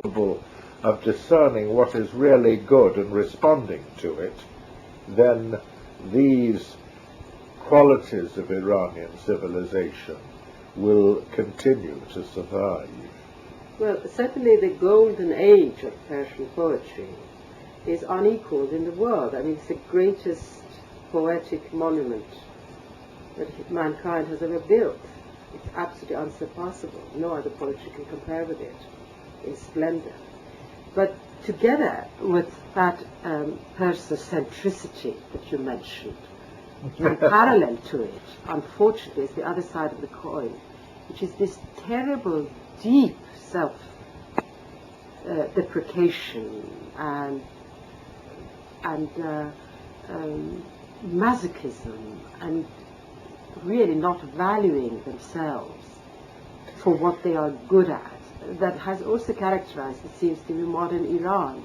capable of discerning what is really good and responding to it, then these qualities of Iranian civilization will continue to survive. Well, certainly the golden age of Persian poetry is unequaled in the world. I mean, it's the greatest poetic monument that mankind has ever built. It's absolutely unsurpassable. No other poetry can compare with it in splendor. But together with that Persocentricity that you mentioned, and parallel to it, unfortunately, is the other side of the coin, which is this terrible, deep self-deprecation and masochism, and really not valuing themselves for what they are good at, that has also characterized, it seems to be, modern Iran.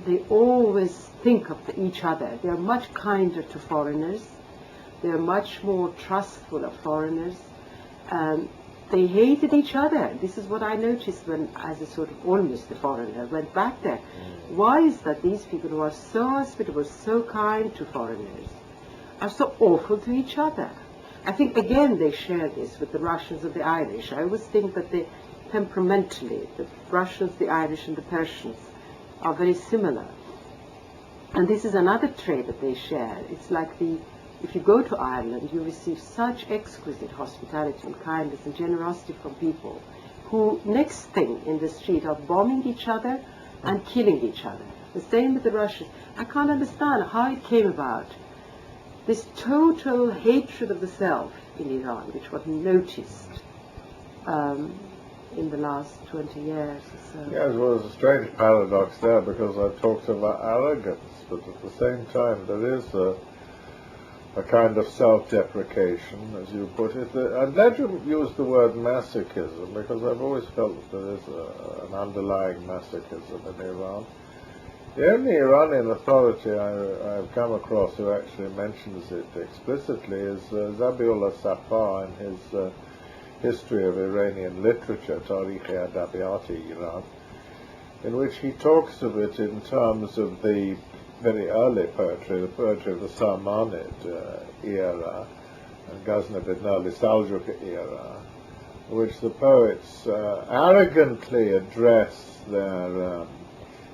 They always think of each other. They are much kinder to foreigners. They are much more trustful of foreigners. They hated each other. This is what I noticed when, as a sort of almost a foreigner, went back there. Why is that these people who are so hospitable, so kind to foreigners, are so awful to each other? I think, again, they share this with the Russians and the Irish. I always think that they, temperamentally, the Russians, the Irish, and the Persians are very similar. And this is another trait that they share. It's like if you go to Ireland, you receive such exquisite hospitality and kindness and generosity from people who, next thing in the street, are bombing each other and killing each other. The same with the Russians. I can't understand how it came about. This total hatred of the self in Iran, which was noticed in the last 20 years or so. Yes, well, there's a strange paradox there, because I talked about arrogance, but at the same time there is a kind of self-deprecation, as you put it. I'm glad you used the word masochism, because I've always felt that there is an underlying masochism in Iran. The only Iranian authority I've come across who actually mentions it explicitly is Zabiullah Safar in his History of Iranian Literature, Tariq Iran, in which he talks of it in terms of the very early poetry, the poetry of the Samanid era, and Ghaznavid early Seljuk era, which the poets arrogantly address their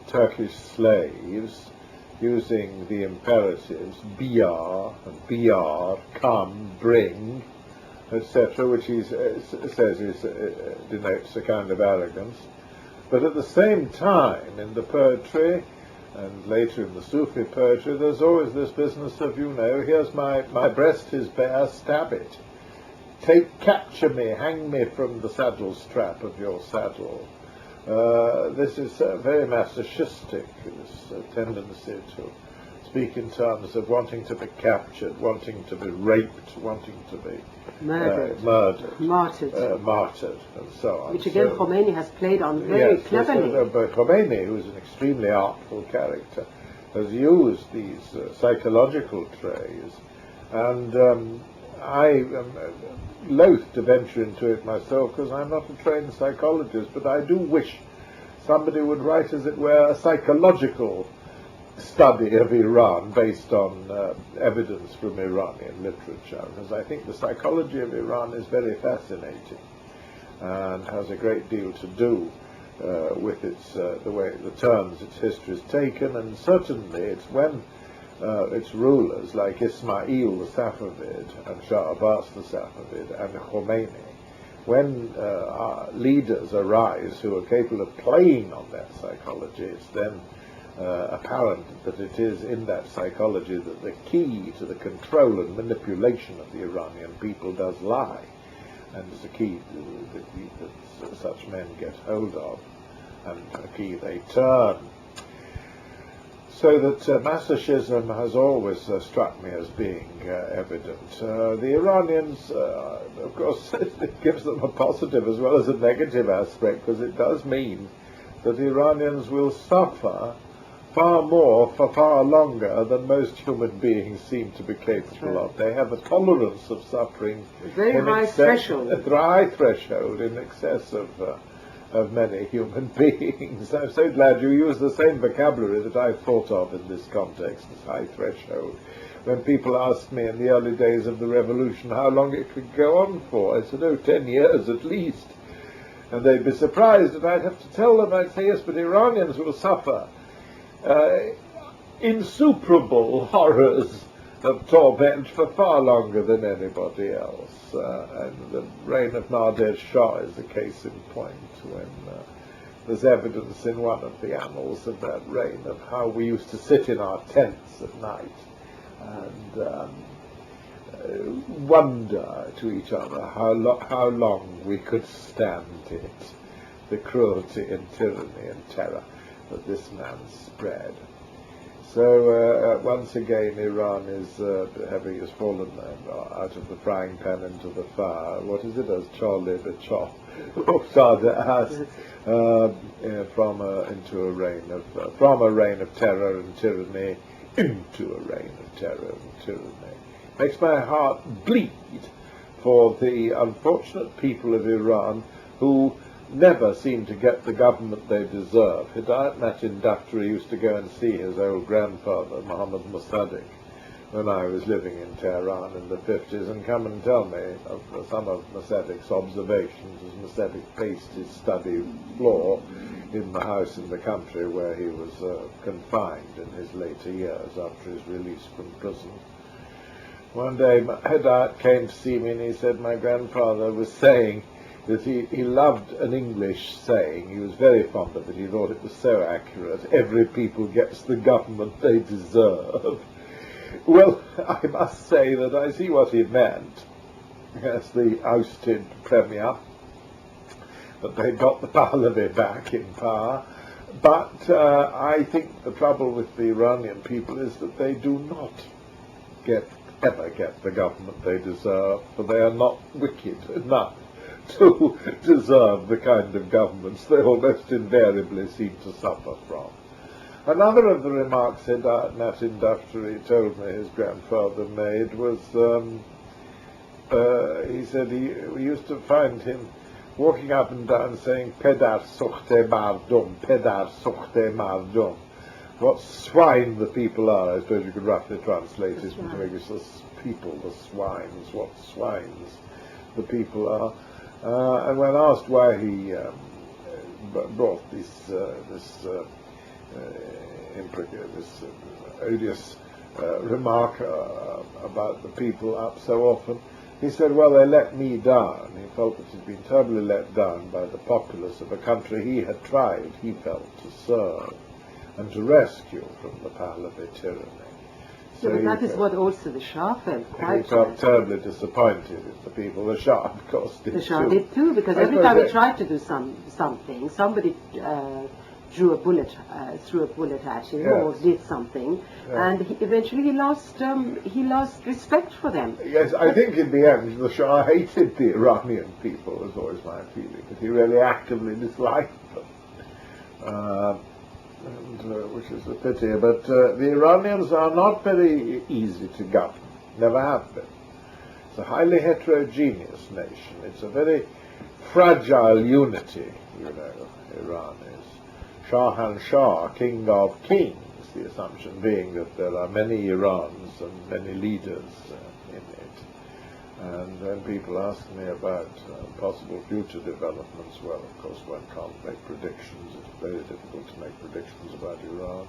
Turkish slaves using the imperatives biyar, biyar, come, bring, etc., which he says denotes a kind of arrogance. But at the same time, in the poetry, and later in the Sufi poetry, there's always this business of, here's my breast is bare, stab it. Capture me, hang me from the saddle strap of your saddle. This is very masochistic, this tendency to speak in terms of wanting to be captured, wanting to be raped, wanting to be murdered, martyred, and so on. Which again, Khomeini has played on very cleverly. But Khomeini, who is an extremely artful character, has used these psychological traits, and I am loath to venture into it myself, because I'm not a trained psychologist, but I do wish somebody would write, as it were, a psychological study of Iran based on evidence from Iranian literature, because I think the psychology of Iran is very fascinating and has a great deal to do with its the way, the turns its history has taken, and certainly it's when its rulers like Ismail the Safavid and Shah Abbas the Safavid and Khomeini, when leaders arise who are capable of playing on that psychology, it's then apparent that it is in that psychology that the key to the control and manipulation of the Iranian people does lie, and it's a key that such men get hold of, and a key they turn. So that masochism has always struck me as being evident. The Iranians, of course, it gives them a positive as well as a negative aspect, because it does mean that Iranians will suffer far more for far longer than most human beings seem to be capable of. They have a tolerance of suffering, very high threshold. A high threshold in excess of of many human beings. I'm so glad you use the same vocabulary that I thought of in this context, this high threshold. When people asked me in the early days of the revolution how long it could go on for, I said, 10 years at least. And they'd be surprised that I'd have to tell them. I'd say, yes, but Iranians will suffer insuperable horrors of torment for far longer than anybody else. And the reign of Nader Shah is a case in point, when there's evidence in one of the annals of that reign of how we used to sit in our tents at night and wonder to each other how long we could stand it, the cruelty and tyranny and terror that this man spread. So once again, Iran is has fallen out of the frying pan into the fire. What is it? As Charlie the Chop, Ustad has from a reign of terror and tyranny into a reign of terror and tyranny. Makes my heart bleed for the unfortunate people of Iran who never seem to get the government they deserve. Hidayat Matin Daftari used to go and see his old grandfather, Muhammad Mossadegh, when I was living in Tehran in the 50s, and come and tell me of some of Mossadegh's observations as Mossadegh paced his study floor in the house in the country where he was confined in his later years after his release from prison. One day Hidayat came to see me and he said my grandfather was saying that he loved an English saying. He was very fond of it. He thought it was so accurate. Every people gets the government they deserve. Well, I must say that I see what he meant. As the ousted premier, that they got the Pahlavi back in power. But I think the trouble with the Iranian people is that they do not ever get the government they deserve, for they are not wicked enough to deserve the kind of governments they almost invariably seem to suffer from. Another of the remarks Hidayat Matin Daftari told me his grandfather made was, he said we used to find him walking up and down saying, Pedar sukhte mardum, Pedar sukhte mardum. What swine the people are, I suppose you could roughly translate it into English, the people, the swines, what swines the people are. And when asked why he brought this odious remark about the people up so often, he said, well, they let me down. He felt that he'd been terribly let down by the populace of a country he had tried, he felt, to serve and to rescue from the Pahlavi tyranny. So but that is what also the Shah felt quite. He felt terribly disappointed in the people. The Shah, of course, did too. The Shah did too, because every time he tried to do something, somebody threw a bullet at him, or did something, and eventually he lost respect for them. Yes, I think in the end the Shah hated the Iranian people, was always my feeling, that he really actively disliked them. Which is a pity, but the Iranians are not very easy to govern, never have been. It's a highly heterogeneous nation. It's a very fragile unity, Iran is. Shah, king of kings, the assumption being that there are many Irans and many leaders in it. And when people ask me about possible future developments, well, of course, one can't make predictions. It's very difficult to make predictions about Iran.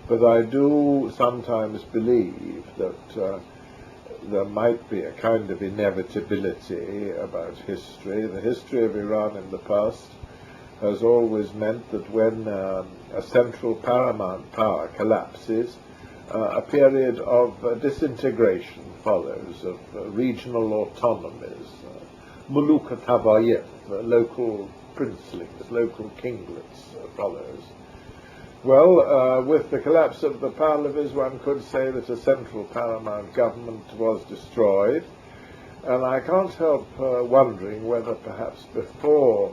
But I do sometimes believe that there might be a kind of inevitability about history. The history of Iran in the past has always meant that when a central paramount power collapses, a period of disintegration follows, of regional autonomies, Muluka Tabayef, local princelings, local kinglets follows. Well, with the collapse of the Pahlavis, one could say that a central paramount government was destroyed, and I can't help wondering whether perhaps before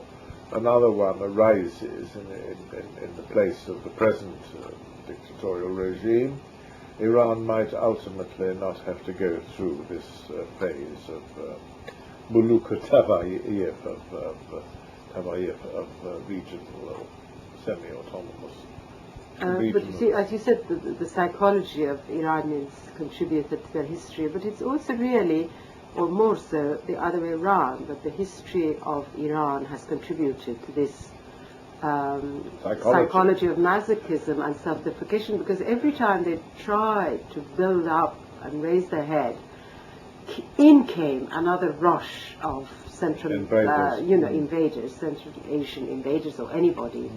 another one arises in the place of the present dictatorial regime, Iran might ultimately not have to go through this phase of Muluka Tabayef, of regional, semi-autonomous. But you see, as you said, the psychology of Iranians contributed to their history, but it's also really, or more so, the other way around, that the history of Iran has contributed to this psychology of masochism and self-deprecation, because every time they tried to build up and raise their head, in came another rush of Central invaders, Central Asian invaders or anybody,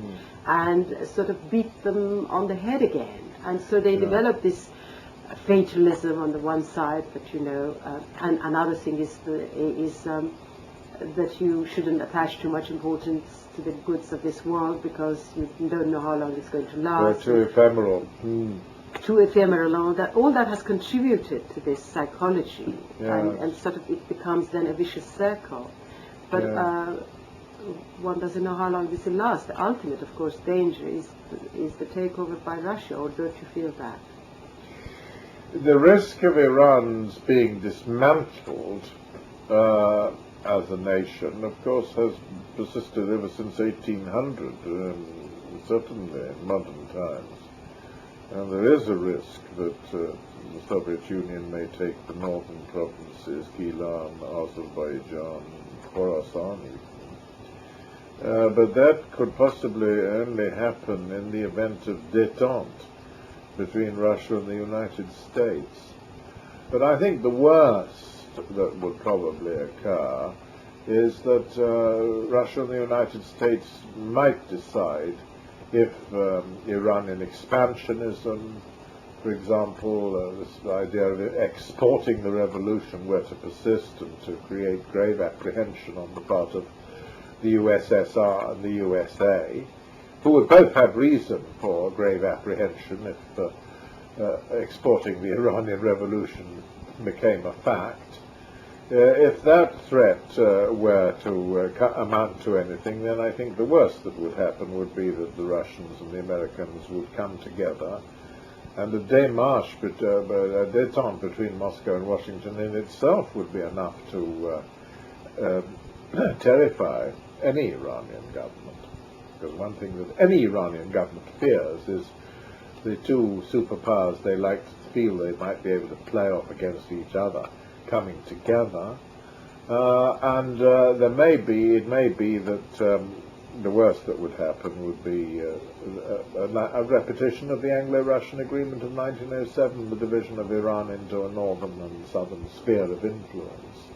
and sort of beat them on the head again. And so they developed this fatalism on the one side, but and another thing is that you shouldn't attach too much importance to the goods of this world because you don't know how long it's going to last. They're too ephemeral. Too ephemeral. All that has contributed to this psychology, and sort of it becomes then a vicious circle. But one doesn't know how long this will last. The ultimate, of course, danger is the takeover by Russia, or don't you feel that? The risk of Iran's being dismantled as a nation, of course, has persisted ever since 1800, certainly in modern times. And there is a risk that the Soviet Union may take the northern provinces, Gilan, Azerbaijan, Khorasan even. But that could possibly only happen in the event of détente between Russia and the United States. But I think the worst that would probably occur is that Russia and the United States might decide if Iranian expansionism, for example, this idea of exporting the revolution were to persist and to create grave apprehension on the part of the USSR and the USA, who would both have reason for grave apprehension if exporting the Iranian revolution became a fact. If that threat were to amount to anything, then I think the worst that would happen would be that the Russians and the Americans would come together, and a démarche, a détente between Moscow and Washington in itself would be enough to terrify any Iranian government. Because one thing that any Iranian government fears is the two superpowers they like to feel they might be able to play off against each other coming together, and it may be that the worst that would happen would be a repetition of the Anglo-Russian agreement of 1907, the division of Iran into a northern and southern sphere of influence,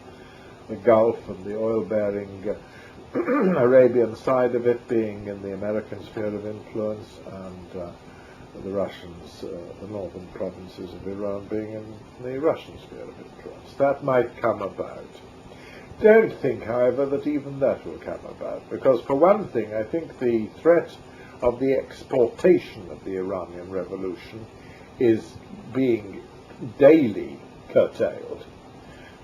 the Gulf and the oil-bearing Arabian side of it being in the American sphere of influence, and the Russians, the northern provinces of Iran being in the Russian sphere of influence. That might come about. Don't think, however, that even that will come about, because for one thing, I think the threat of the exportation of the Iranian revolution is being daily curtailed.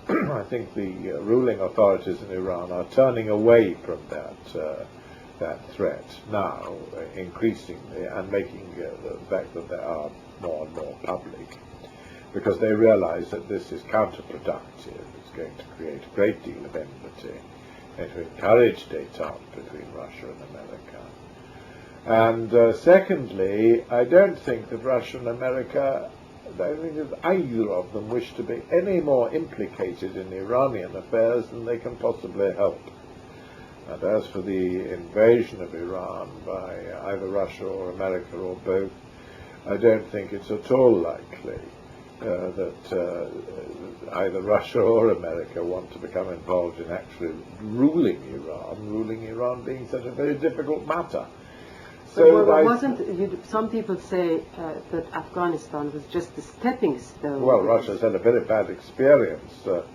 I think the ruling authorities in Iran are turning away from that threat now, increasingly, and making the fact that they are more and more public, because they realize that this is counterproductive. It's going to create a great deal of enmity and to encourage détente between Russia and America. And secondly, I don't think that Russia and America, I don't think that either of them wish to be any more implicated in Iranian affairs than they can possibly help. And as for the invasion of Iran by either Russia or America or both, I don't think it's at all likely that either Russia or America want to become involved in actually ruling Iran being such a very difficult matter. So some people say that Afghanistan was just a stepping stone. Well, Russia's had a very bad experience in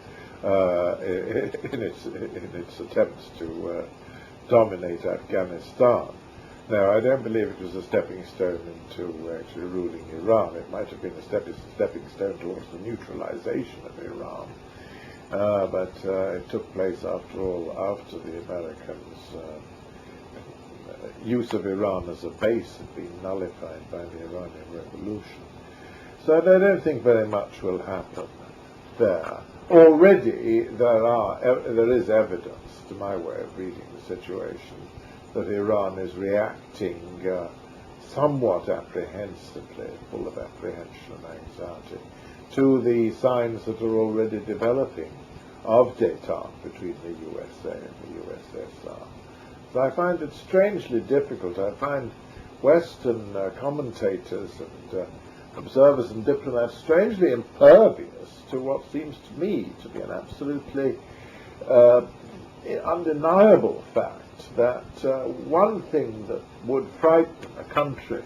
its attempts to dominate Afghanistan. Now, I don't believe it was a stepping stone into actually ruling Iran. It might have been a stepping stone towards the neutralization of Iran. But it took place, after all, after the Americans' use of Iran as a base had been nullified by the Iranian Revolution. So I don't think very much will happen there. already there is evidence, to my way of reading the situation, that Iran is reacting somewhat apprehensively, full of apprehension and anxiety, to the signs that are already developing of détente between the USA and the USSR. So I find it strangely difficult. I find Western commentators and observers and diplomats strangely impervious to what seems to me to be an absolutely undeniable fact that one thing that would frighten a country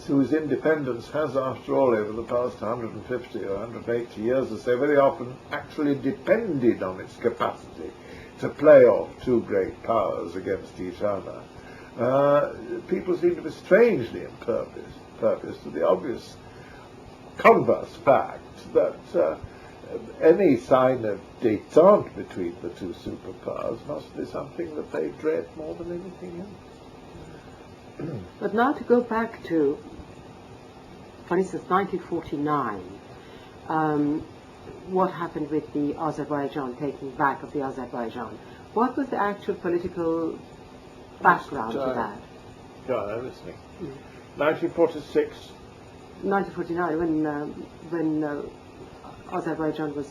whose independence has, after all, over the past 150 or 180 years or so, very often actually depended on its capacity to play off two great powers against each other. People seem to be strangely impervious to the obvious converse fact that any sign of détente between the two superpowers must be something that they dread more than anything else. But now to go back to, for instance, 1949, what happened with the Azerbaijan, taking back of the Azerbaijan? What was the actual political background to that? I'm listening. 1946. 1949, when Azerbaijan was...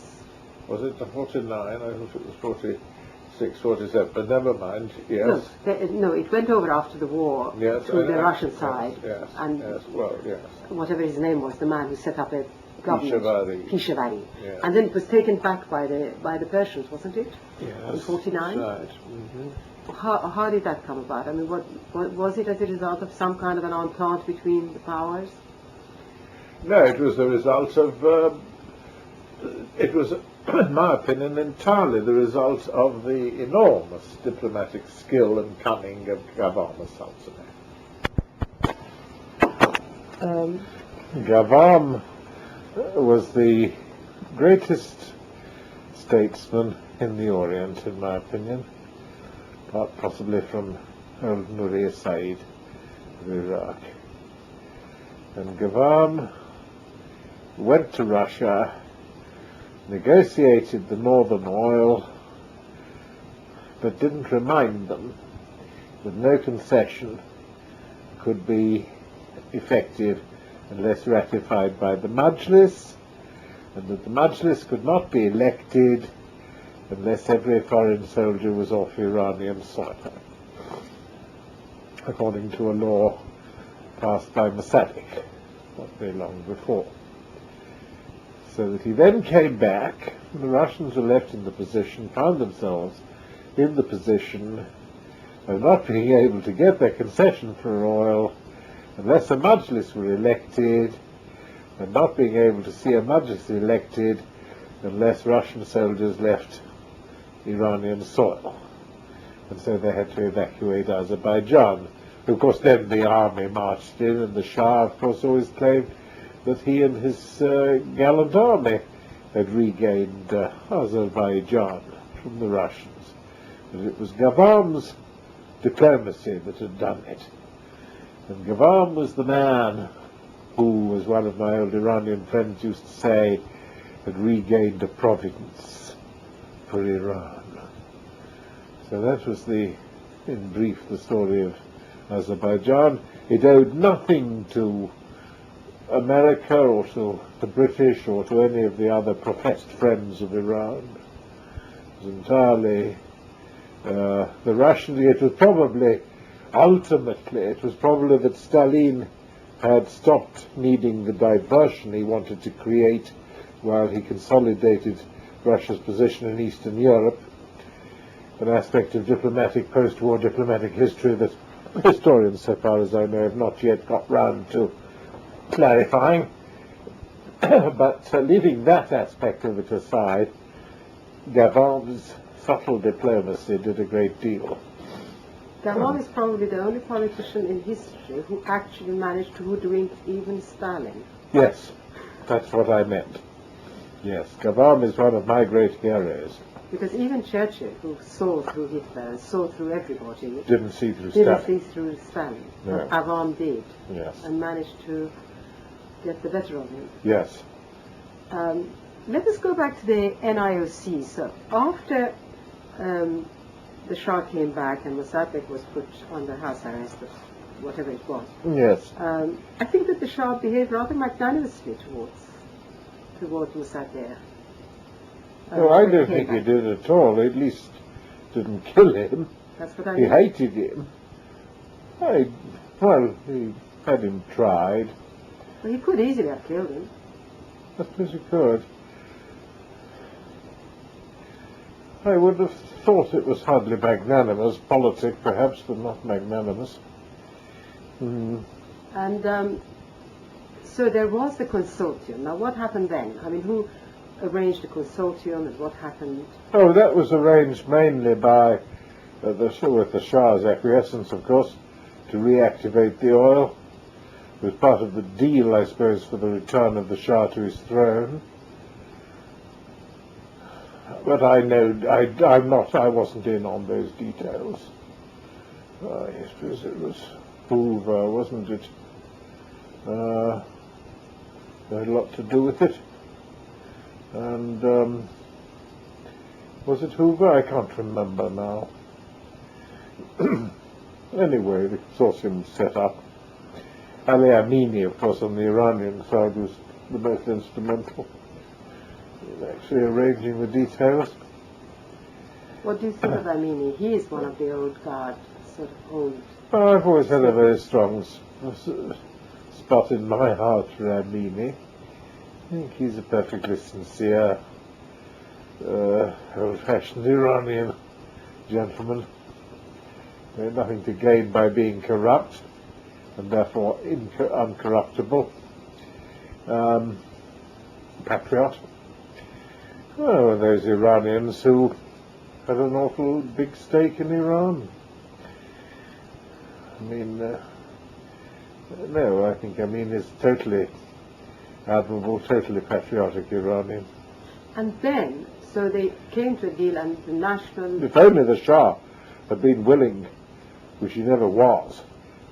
Was it the 49? I thought it was 46, 47, but never mind, yes. No, it went over after the war yes, to the Russian side. Yes, and yes, well, yes. Whatever his name was, the man who set up a government. Pishevari. Yes. And then it was taken back by the Persians, wasn't it? Yes. In 49? Right. Mm-hmm. How did that come about? I mean, was it as a result of some kind of an entente between the powers? No, it was the result of, it was, in my opinion, entirely the result of the enormous diplomatic skill and cunning of Gavam Sultanate. Gavam was the greatest statesman in the Orient, in my opinion, apart possibly from old Nuri Said of Iraq. And Gavam went to Russia, negotiated the northern oil, but didn't remind them that no concession could be effective unless ratified by the Majlis, and that the Majlis could not be elected unless every foreign soldier was off Iranian soil, according to a law passed by Mossadegh not very long before. So that he then came back, and the Russians were left in the position, found themselves in the position of not being able to get their concession for oil unless a Majlis were elected, and not being able to see a Majlis elected unless Russian soldiers left Iranian soil. And so they had to evacuate Azerbaijan. Of course, then the army marched in, and the Shah, of course, always claimed that he and his gallant army had regained Azerbaijan from the Russians. But it was Gavam's diplomacy that had done it. And Gavam was the man who, as one of my old Iranian friends used to say, had regained a province for Iran. So that was in brief, the story of Azerbaijan. It owed nothing to America or to the British or to any of the other professed friends of Iran. It was entirely the Russians. It was probably, ultimately, it was probably that Stalin had stopped needing the diversion he wanted to create while he consolidated Russia's position in Eastern Europe, an aspect of post-war diplomatic history that historians, so far as I know, have not yet got round to clarifying. But leaving that aspect of it aside, Gavam's subtle diplomacy did a great deal. Gavam is probably the only politician in history who actually managed to hoodwink even Stalin. Yes, that's what I meant. Yes, Gavam is one of my great heroes. Because even Churchill, who saw through Hitler, saw through everybody, didn't see through Stalin. No. But Gavam did. Yes. And managed to get the better of him. Yes. let us go back to the NIOC. So after the Shah came back and Mossadegh was put under house arrest, or whatever it was. Yes. I think that the Shah behaved rather magnanimously towards Mossadegh. No, I don't think he did at all. At least didn't kill him. That's what I He mean. hated him. Well, he had him tried. Well, he could easily have killed him. I suppose he could. I would have thought it was hardly magnanimous, politic perhaps, but not magnanimous. Mm. And so there was the consortium. Now, what happened then? I mean, who arranged the consortium and what happened? Oh, that was arranged mainly by with the Shah's acquiescence, of course, to reactivate the oil. It was part of the deal, I suppose, for the return of the Shah to his throne. But I wasn't in on those details. I suppose it was Hoover, wasn't it? Had a lot to do with it. And was it Hoover? I can't remember now. Anyway, the consortium was set up. Ali Amini, of course, on the Iranian side was the most instrumental in actually arranging the details. What do you think of Amini? He is one of the old guard, sort of old. Well, I've always had a very strong spot in my heart for Amini. I think he's a perfectly sincere, old-fashioned Iranian gentleman. They had nothing to gain by being corrupt, and therefore uncorruptible. Patriot. Well, those Iranians who had an awful big stake in Iran. I mean, no, I think is totally admirable, totally patriotic Iranian. And then, so they came to a deal, and the national... If only the Shah had been willing, which he never was,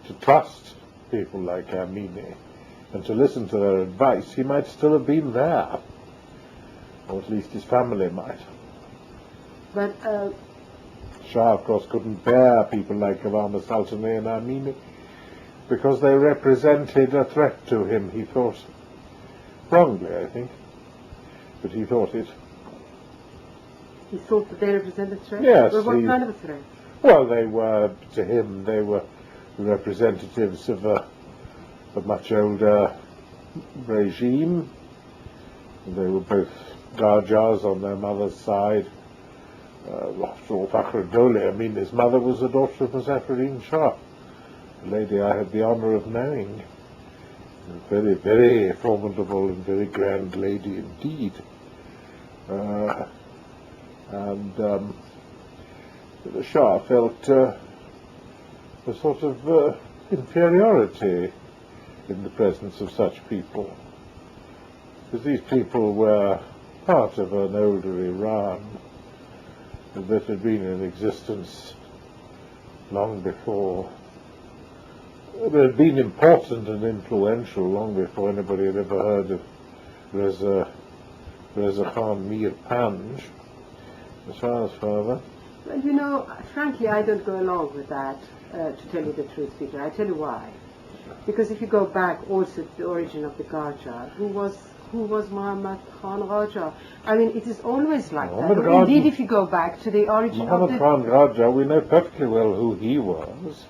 to trust people like Amini and to listen to their advice, he might still have been there. Or at least his family might. But Shah, of course, couldn't bear people like Ghulam Sultani and Amini because they represented a threat to him, he thought. Wrongly, I think. But he thought it. He thought that they represented a threat? Yes. Well, what kind of a threat? Well, they were, to him, they were representatives of a much older regime. They were both Rajahs on their mother's side. After all, Fakhruddin, I mean, his mother was the daughter of Muzaffarin Shah, a lady I had the honour of knowing. A very, very formidable and very grand lady indeed. And the Shah felt a sort of inferiority in the presence of such people, because these people were part of an older Iran that had been in existence long before. It had been important and influential long before anybody had ever heard of Reza Khan Mir Panj, the Shah's father. Well, you know, frankly, I don't go along with that, to tell you the truth, Peter. I tell you why. Because if you go back also to the origin of the Qajar, who was Muhammad Khan Qajar? I mean, it is always like that. Indeed, if you go back to the origin of the... Muhammad Khan Qajar, we know perfectly well who he was.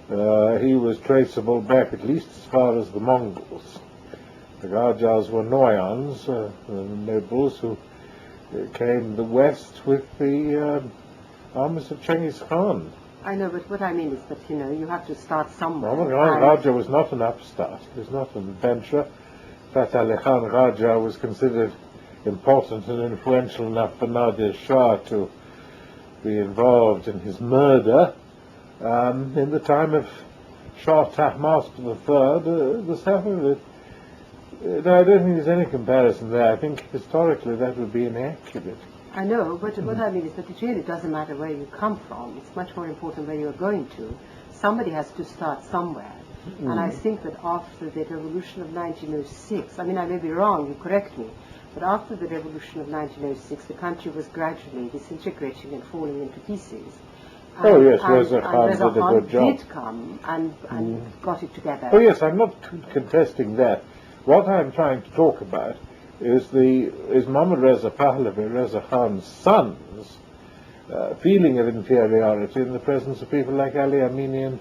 He was traceable back at least as far as the Mongols. The Qajars were Noyans, nobles who came the west with the armies of Genghis Khan. I know, but what I mean is that, you know, you have to start somewhere. Muhammad Khan Qajar was not an upstart. He was not an adventurer. Fath Ali Khan Qajar was considered important and influential enough for Nadir Shah to be involved in his murder in the time of Shah Tahmasp III, the Safavid. No, I don't think there's any comparison there. I think historically that would be inaccurate. I know, but what I mean is that it really doesn't matter where you come from. It's much more important where you're going to. Somebody has to start somewhere. And I think that after the revolution of 1906, I mean, I may be wrong, you correct me, But after the revolution of 1906, the country was gradually disintegrating and falling into pieces. Oh yes, Reza Khan did a good job. Did come and got it together. Oh yes, I'm not contesting that. What I'm trying to talk about is Mohammad Reza Pahlavi, Reza Khan's son's feeling of inferiority in the presence of people like Ali Amini and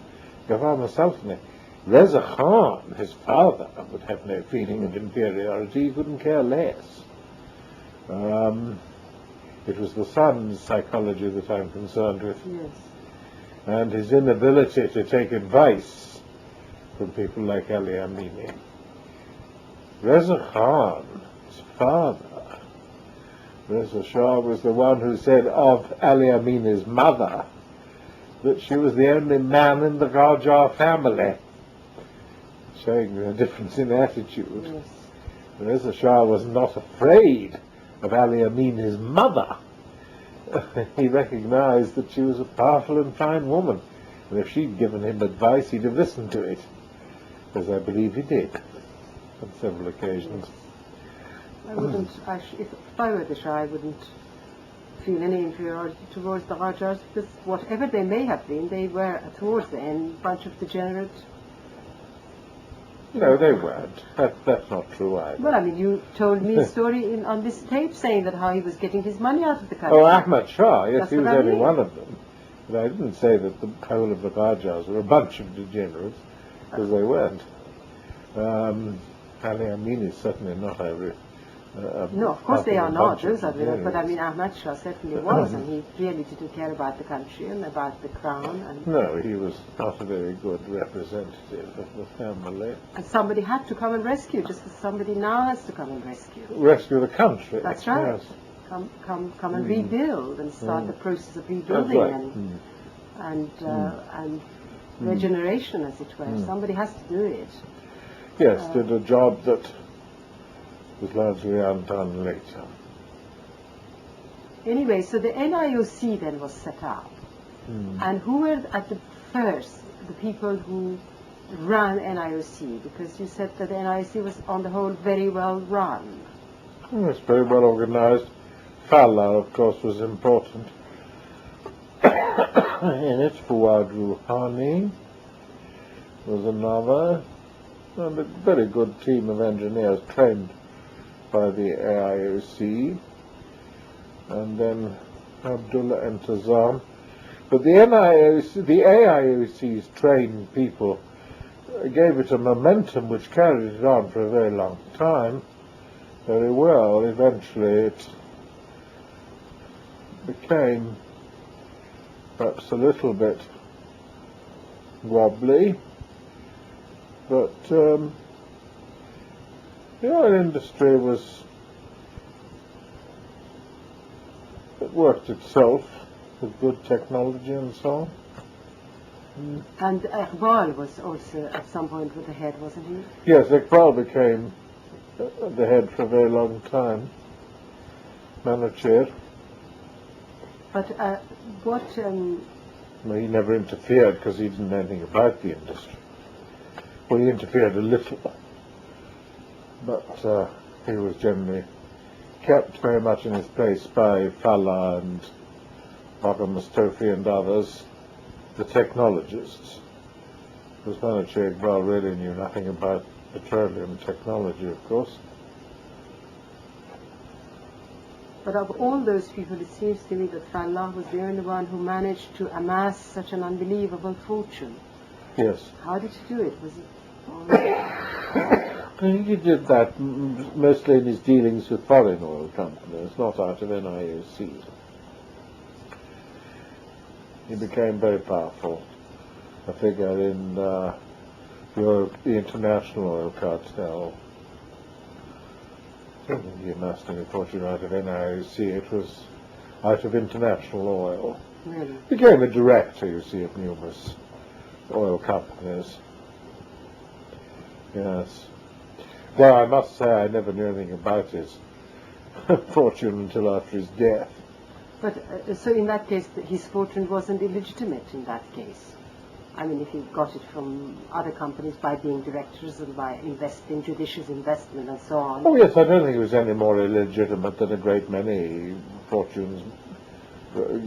Gharam Sultani. Reza Khan, his father, would have no feeling of inferiority. He couldn't care less. It was the son's psychology that I'm concerned with. Yes. And his inability to take advice from people like Ali Amini. Reza Khan's father, Reza Shah, was the one who said of Ali Amini's mother that she was the only man in the Qajar family, showing the difference in attitude. Yes. Reza Shah was not afraid of Ali Amini's mother. He recognized that she was a powerful and fine woman, and if she'd given him advice, he'd have listened to it, as I believe he did on several occasions. I wouldn't, if I were the Shah, I wouldn't feel any inferiority towards the Qajars, because whatever they may have been, they were, towards the end, a bunch of degenerate. No, they weren't. That's not true either. Well, I mean, you told me a story on this tape saying that how he was getting his money out of the country. Oh, Ahmad Shah, yes, That's he was what I only mean. one of them. But I didn't say that the whole of the Qajars were a bunch of degenerates, because they weren't. Ali Amini is certainly not Avery. No, of course they are not. Those are the, but I mean, Ahmad Shah certainly was, and he really didn't care about the country and about the crown. And no, he was not a very good representative of the family. And somebody had to come and rescue, just as somebody now has to come and rescue. Rescue the country. That's right. Yes. Come and rebuild and start the process of That's rebuilding right. and regeneration, as it were. Somebody has to do it. Yes, did a job that was largely undone later. Anyway, so the AIOC then was set up. And who were at the first the people who ran NIOC? Because you said that the NIOC was on the whole very well run. It was very well organized. Fala, of course, was important. In it, Fuad Rouhani was another, and a very good team of engineers trained by the AIOC, and then Abdullah Intizam. But the AIOC's trained people gave it a momentum which carried it on for a very long time, very well. Eventually it became perhaps a little bit wobbly, but the oil industry it worked itself with good technology and so on. And Iqbal was also at some point with the head, wasn't he? Yes, Iqbal became the head for a very long time, manager. But what... Well, he never interfered because he didn't know anything about the industry. Well, he interfered a little, but he was generally kept very much in his place by Fala and Baba Mustafi and others, the technologists. Because Manager Iqbal really knew nothing about petroleum technology, of course. But of all those people, it seems to me that Fala was the only one who managed to amass such an unbelievable fortune. Yes. How did he do it? Was it... He did that mostly in his dealings with foreign oil companies, not out of NIOC. He became very powerful, a figure in the international oil cartel. I don't think he amassed any fortune out of NIOC, it was out of international oil. Really? He became a director, you see, of numerous oil companies. Yes. Though I must say I never knew anything about his fortune until after his death. But so in that case, his fortune wasn't illegitimate in that case? I mean, if you got it from other companies by being directors and by investing, judicious investment and so on. Oh yes, I don't think it was any more illegitimate than a great many fortunes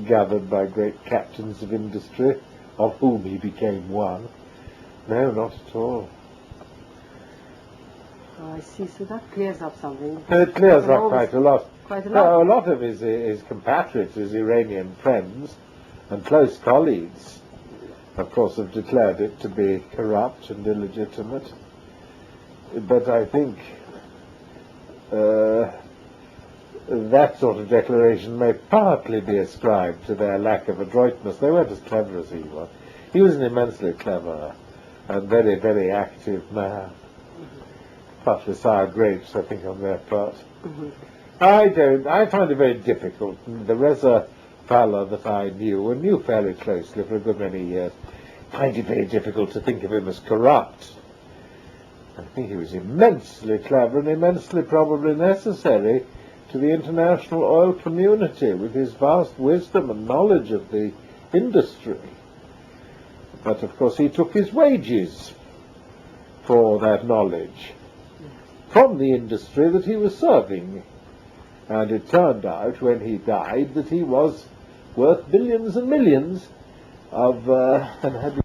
gathered by great captains of industry, of whom he became one. No, not at all. Oh, I see. So that clears up something. It clears up quite a lot. Quite a lot. A lot of his compatriots, his Iranian friends and close colleagues, of course, have declared it to be corrupt and illegitimate. But I think that sort of declaration may partly be ascribed to their lack of adroitness. They weren't as clever as he was. He was an immensely clever and very, very active man. Partly sour grapes, I think, on their part. I find it very difficult. There is a fellow that I knew fairly closely for a good many years. I find it very difficult to think of him as corrupt. I think he was immensely clever and immensely probably necessary to the international oil community with his vast wisdom and knowledge of the industry. But of course he took his wages for that knowledge from the industry that he was serving. And it turned out when he died that he was worth billions and millions of and had